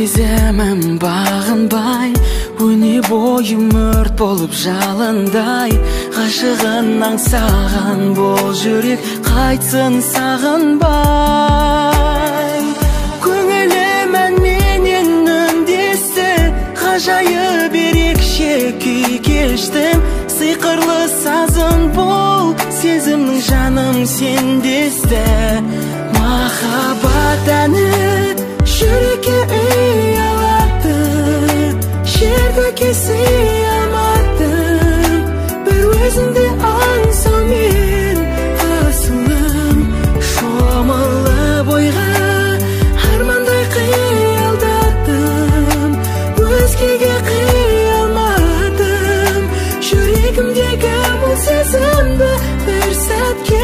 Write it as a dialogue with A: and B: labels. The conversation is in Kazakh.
A: сеземім бағынбай, өне бойым өрт болып жалындай. Ғашығын аңсаған бұл жүрек қайтсын сағынбай. Көңілім әнменен үндесті, ғажайып ерекше күй кештім. Сиқырлы сазын бол, сезімнің жаным сендесті. Махаббат әні жүрекке үй алады, жерге сый алмадым. Бір өзіңді аңсаумен асылым, шомылып ойға армандай қиялдадым. Өзгеге қия алмадым, жүрегімдегі бұл сезімді бір сәтке